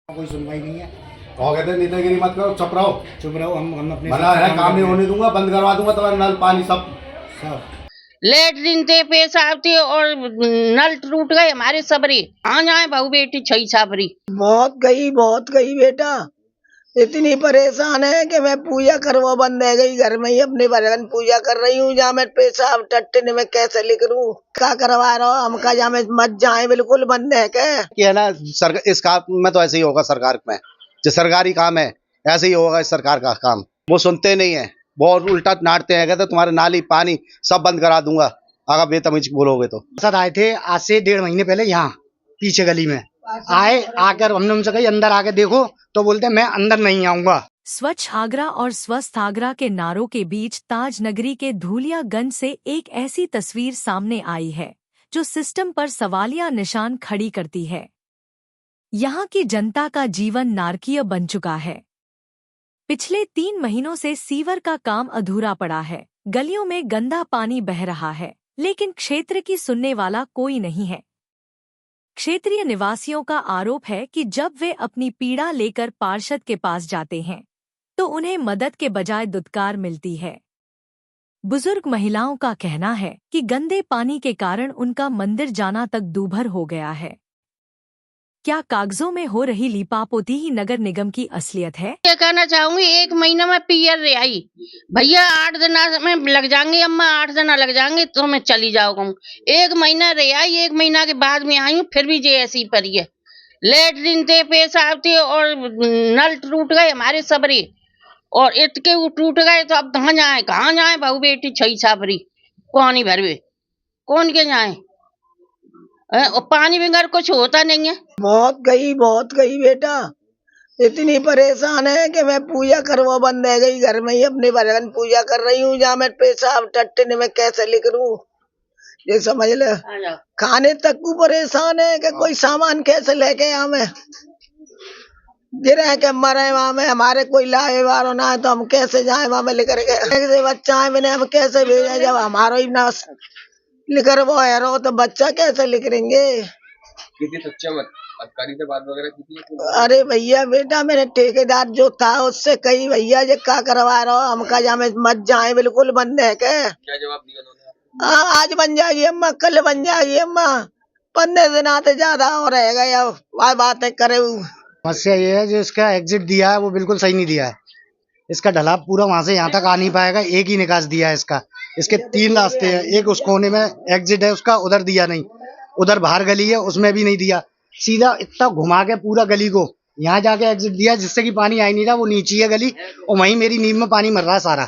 कोई सुनवाई नहीं है। और कहते हैं नेतागिरी मत करो, चुप रहो। चुप रहो, हम अपने मना है, काम नहीं होने दूंगा, बंद करवा दूंगा तुम्हारा नल पानी सब। लेटरिन थे, पेशाब थे और नल टूट गए हमारे सबरे। कहाँ जाए बहू बेटी छई छापरी। बहुत गई बेटा, इतनी परेशान है कि मैं पूजा करवा बंद है गई। घर में ही अपने भगवान पूजा कर रही हूँ। जहाँ मैं पेशाब टट्टे में कैसे लिख लूँ, क्या करवा रहा हूँ हमका। जहाँ मैं मत जाए, बिल्कुल बंद है क्या कि है ना। इस काम में तो ऐसे ही होगा सरकार में, जो सरकारी काम है ऐसे ही होगा इस सरकार का काम। वो सुनते नहीं है, बहुत उल्टा नाटते हैं। कहते तुम्हारे नाली पानी सब बंद करा दूंगा अगर बेतमीज बोलोगे तो। सर आए थे आज से 1.5 महीने पहले, यहाँ पीछे गली में आए। आकर हमने उनसे कही अंदर आके देखो, तो बोलते मैं अंदर नहीं आऊंगा। स्वच्छ आगरा और स्वस्थ आगरा के नारों के बीच ताजनगरी के धूलियागंज से एक ऐसी तस्वीर सामने आई है जो सिस्टम पर सवालिया निशान खड़ी करती है। यहाँ की जनता का जीवन नारकीय बन चुका है। पिछले 3 महीनों से सीवर का काम अधूरा पड़ा है। गलियों में गंदा पानी बह रहा है, लेकिन क्षेत्र की सुनने वाला कोई नहीं है। क्षेत्रीय निवासियों का आरोप है कि जब वे अपनी पीड़ा लेकर पार्षद के पास जाते हैं तो उन्हें मदद के बजाय दुत्कार मिलती है। बुजुर्ग महिलाओं का कहना है कि गंदे पानी के कारण उनका मंदिर जाना तक दूभर हो गया है। क्या कागजों में हो रही लीपापोती ही नगर निगम की असलियत है? ये कहना चाहूंगी, 1 महीना में पीयर रे आई भैया, 8 दिन में लग जाएंगे अम्मा, 8 दिन लग जाएंगे तो मैं चली जाऊंगा। 1 महीना रे आई, 1 महीना के बाद में आई हूँ, फिर भी जे ऐसी पड़ी है। लेटरिन थे, पेशाब थे और नल टूट गए हमारे सबरे। और इतके वो टूट गए तो अब कहाँ जाए बहू बेटी छई छापरी। कौन ही भरवे, कौन के जाए। और पानी बगैर कुछ होता नहीं है। बहुत गई बेटा, इतनी परेशान है कि मैं पूजा करवा बंद है गई। घर में ही अपने भगवान पूजा कर रही हूँ। जहाँ मैं पेशाब टट्टे में कैसे लिख लूँ, ये समझ ले। खाने तक को परेशान है कि कोई सामान कैसे लेके आवे। गिरे के मरे वहाँ में, हमारे कोई लाए वारो ना है तो हम कैसे जाए वहाँ में लेकर के। बच्चा है मैंने, हम कैसे भेजे जब हमारा ही ना लिकर वो है रो, तो बच्चा कैसे लिख लेंगे। अधिकारी से बात वगैरह की थी? अरे भैया बेटा, मेरे ठेकेदार जो था उससे कही भैया ये क्या करवा रहा हो हमका। जहाँ में मत जाए, बिल्कुल बंद है क्या। जवाब दिया उन्होंने? हाँ, आज बन जाएगी अम्मा, कल बन जाएगी अम्मा, 15 दिन आते ज्यादा और रह गए। बातें करे। समस्या ये है जो इसका एग्जिट दिया है वो बिल्कुल सही नहीं दिया है। इसका ढलाव पूरा वहां से यहाँ तक आ नहीं पाएगा। एक ही निकास दिया है इसका। इसके 3 रास्ते हैं, एक उस कोने में एग्जिट है उसका, उधर दिया नहीं। उधर बाहर गली है, उसमें भी नहीं दिया। सीधा इतना घुमा के पूरा गली को यहाँ जाके एग्जिट दिया, जिससे कि पानी आ ही नहीं रहा। वो नीचे है गली और वहीं मेरी नींव में पानी मर रहा है सारा।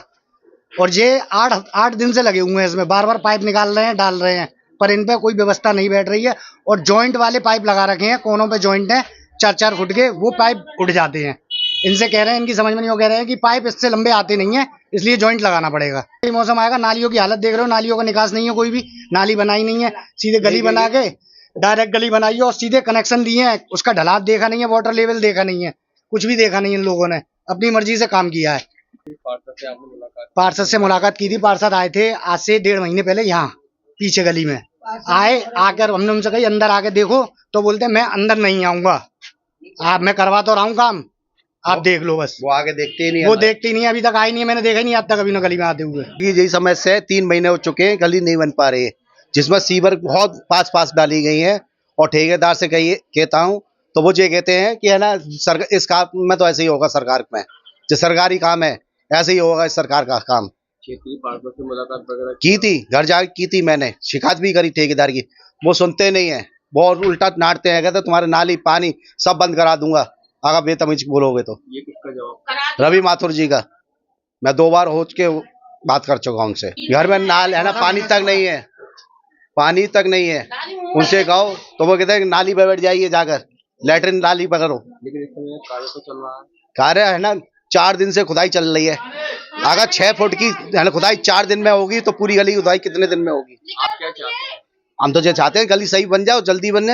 और ये 8 दिन से लगे हुए हैं इसमें, बार बार पाइप निकाल रहे हैं, डाल रहे हैं, पर इन पे कोई व्यवस्था नहीं बैठ रही है। और जॉइंट वाले पाइप लगा रखे हैं, कोनों पे जॉइंट है 4-4 फुट के, वो पाइप उठ जाते हैं। इनसे कह रहे हैं, इनकी समझ में नहीं, वो कह रहे हैं कि पाइप इससे लंबे आते नहीं है, इसलिए जॉइंट लगाना पड़ेगा। ये मौसम आएगा, नालियों की हालत देख रहे हो, नालियों का निकास नहीं है, कोई भी नाली बनाई नहीं है। सीधे गली बना के डायरेक्ट गली बनाई है और सीधे कनेक्शन दिए हैं। उसका ढलाव देखा नहीं है, वाटर लेवल देखा नहीं है, कुछ भी देखा नहीं है। इन लोगों ने अपनी मर्जी से काम किया है। पार्षद से मुलाकात की थी। पार्षद आए थे आज से 1.5 महीने पहले, यहाँ पीछे गली में आए। आकर हमने उनसे कही अंदर आके देखो, तो बोलते मैं अंदर नहीं आऊंगा। आप मैं करवा तो रहा हूँ काम, आप देख लो बस। वो आगे देखते ही नहीं, वो देखते ही नहीं, अभी तक आई नहीं है, मैंने देखा ही नहीं आज तक अभी ना गली में आते हुए। यही समस्या है। 3 महीने हो चुके हैं, गली नहीं बन पा रही है, जिसमें सीवर बहुत पास डाली गई है। और ठेकेदार से कहता हूँ तो वो ये कहते हैं कि है ना, इस काम में तो ऐसे ही होगा सरकार में, जो सरकारी काम है ऐसे ही होगा इस सरकार का काम। क्षेत्रीय पार्षद से मुलाकात वगैरह की थी, घर जाके की थी, मैंने शिकायत भी करी ठेकेदार की। वो सुनते नहीं है, बहुत उल्टा नाटते हैं। कहते तुम्हारे नाली पानी सब बंद करा दूंगा अगर बेतमीज बोलोगे तो। ये किसका जवाब? रवि माथुर जी का। मैं 2 बार हो के बात कर चुका हूँ उनसे। घर में नाल है ना, पानी तक नहीं है, पानी तक नहीं है। उनसे कहो तो वो कहते हैं नाली पे बैठ जाइए, जाकर लेटरिन नाली पकड़ो। लेकिन इस समय कार्य तो चल रहा है। कार्य है ना, 4 दिन से खुदाई चल रही है। अगर 6 फुट की है ना खुदाई 4 दिन में होगी तो पूरी गली की खुदाई कितने दिन में होगी? आप क्या चाहते हैं? हम तो ये चाहते हैं गली सही बन जाए, जल्दी बन जाए।